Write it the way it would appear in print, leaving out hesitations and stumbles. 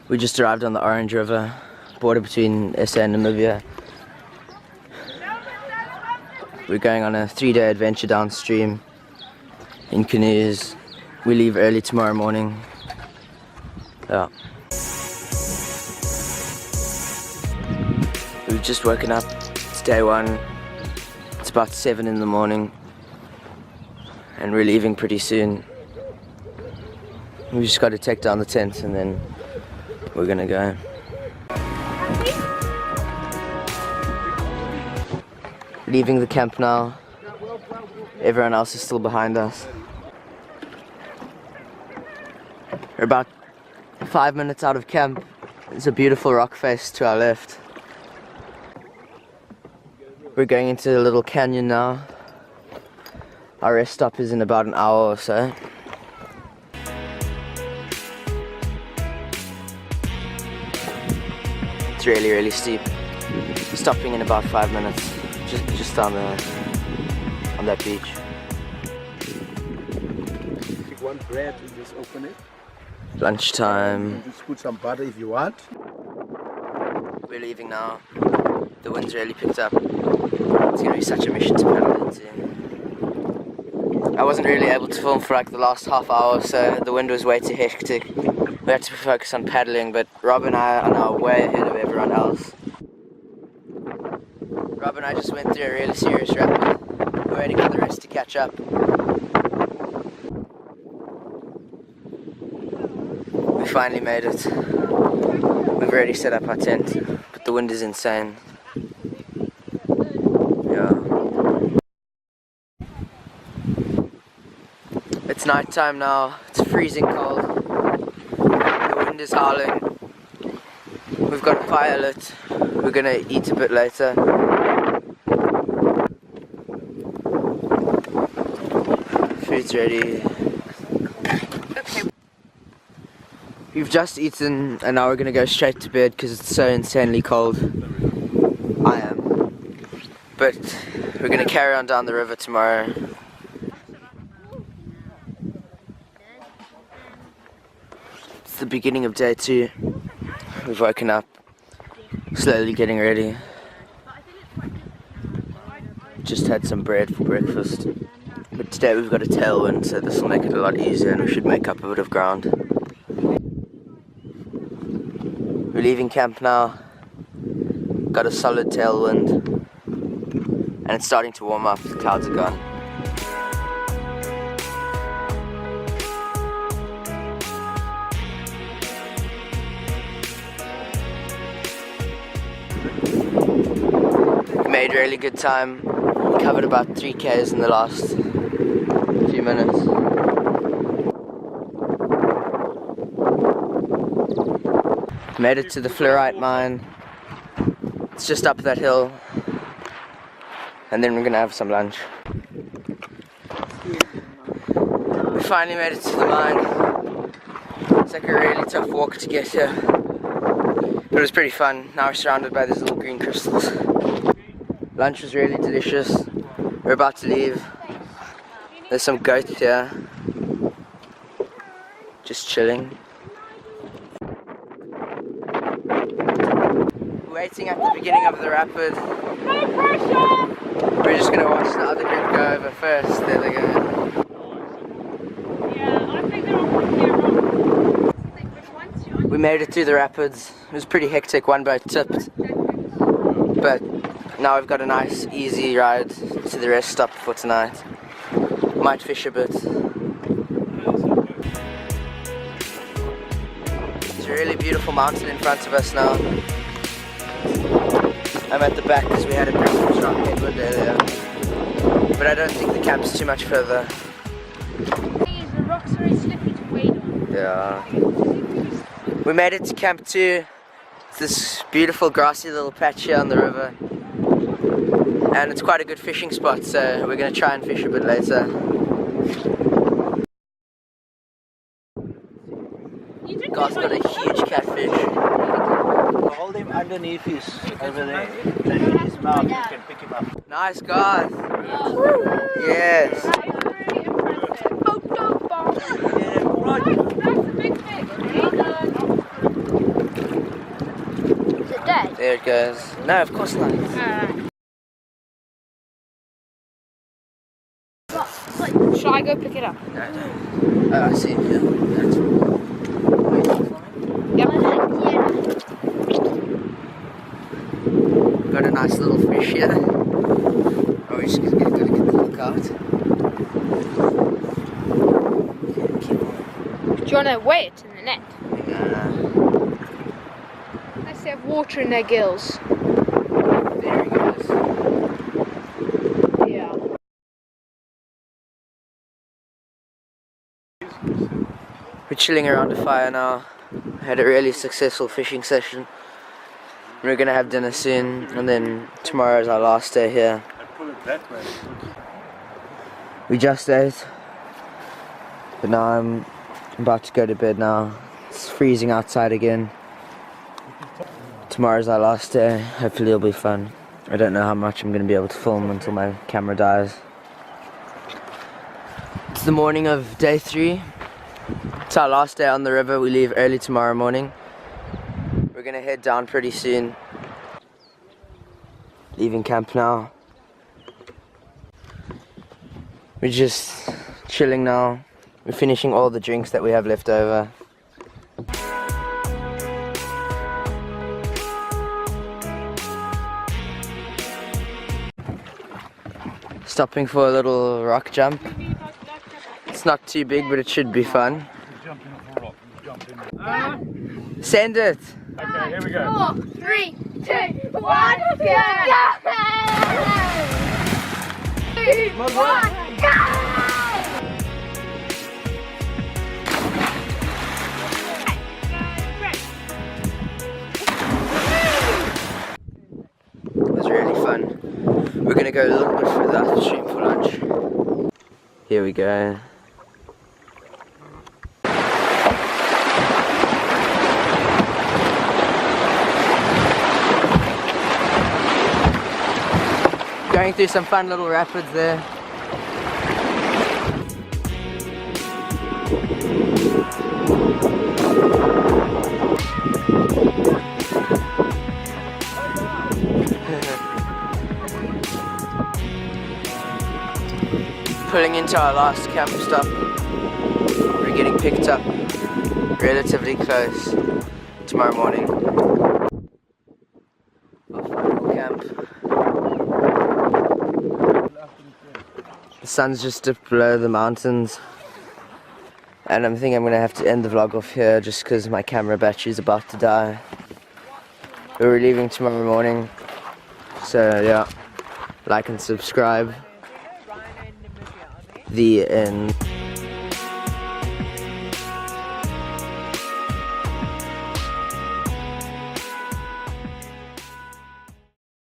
We just arrived on the Orange River, border between SA and Namibia. We're going on a 3-day adventure downstream in canoes. We leave early tomorrow morning. Yeah. We've just woken up. It's day one. It's about 7 in the morning. And we're leaving pretty soon. We just got to take down the tent and then we're gonna go. Leaving the camp now. Everyone else is still behind us. We're about 5 minutes out of camp. There's a beautiful rock face to our left. We're going into a little canyon now. Our rest stop is in about an hour or so. It's really steep. Stopping in about 5 minutes, just on that beach. Take one bread and just open it. Lunchtime. Just put some butter if you want. We're leaving now. The wind's really picked up. It's gonna be such a mission to paddle into. I wasn't really able to film for like the last half hour or so. The wind was way too hectic. We had to focus on paddling, but Rob and I are now way ahead of everyone else. Rob and I just went through a really serious rapid. We're waiting for the rest to catch up. We finally made it. We've already set up our tent, but the wind is insane. Yeah. It's night time now. It's freezing cold. The wind is howling. We've got a fire lit. We're gonna eat a bit later. Food's ready. Okay. We've just eaten and now we're gonna go straight to bed because it's so insanely cold. I am. But we're gonna carry on down the river tomorrow. It's the beginning of day 2. We've woken up, slowly getting ready. Just had some bread for breakfast. But today we've got a tailwind, so this will make it a lot easier and we should make up a bit of ground. We're leaving camp now. Got a solid tailwind. And it's starting to warm up, the clouds are gone. Made really good time. Covered about 3 k's in the last few minutes. Made it to the fluorite mine. It's just up that hill. And then we're gonna have some lunch. We finally made it to the mine. It's like a really tough walk to get here. But it was pretty fun. Now we're surrounded by these little green crystals. Lunch was really delicious. We're about to leave. There's some goats here. Just chilling. We're waiting at the beginning of the rapid. No pressure! We're just gonna watch the other group go over first. There they go. Yeah, I think they're all here. We made it through the rapids. It was pretty hectic, one boat tipped. But now we've got a nice easy ride to the rest stop for tonight. Might fish a bit. There's a really beautiful mountain in front of us now. I'm at the back because we had a pretty strong headwind earlier. But I don't think the camp's too much further. The rocks are very slippery to wade on. Yeah. We made it to camp 2. It's this beautiful grassy little patch here on the river. And it's quite a good fishing spot, so we're going to try and fish a bit later. God's got a huge catfish. Hold him underneath his over there. Then in his mouth you can pick him up. Nice, God. Yes. That is really impressive. Oh, go, Bob! Yeah, right. That's a big fish. Well done. There it goes. No, of course not. Shall I go pick it up? No, don't. Oh, I see. Yeah, that's Yep. got a nice little fish here. Oh, we're just gonna get the hook out. Keep on. Do you want to weigh it in the net? No. Unless they have water in their gills. There he goes. Yeah. We're chilling around a fire now. Had a really successful fishing session. We're gonna have dinner soon, and then tomorrow is our last day here. We just ate, but now I'm about to go to bed now. It's freezing outside again. Tomorrow's our last day. Hopefully it'll be fun. I don't know how much I'm gonna be able to film until my camera dies. It's the morning of day 3. It's our last day on the river. We leave early tomorrow morning. We're gonna head down pretty soon. Leaving camp now. We're just chilling now. We're finishing all the drinks that we have left over. Stopping for a little rock jump. It's not too big, but it should be fun. Send it! Okay, here we go. 4, 3, 2, 1, go! It was really fun. We're gonna go a little bit further upstream for lunch. Here we go. Going through some fun little rapids there. Pulling into our last camp stop. We're getting picked up relatively close tomorrow morning. Our final camp. The sun's just dipped below the mountains, and I think I'm gonna have to end the vlog off here just because my camera battery is about to die. We're leaving tomorrow morning, so yeah, like and subscribe. The end.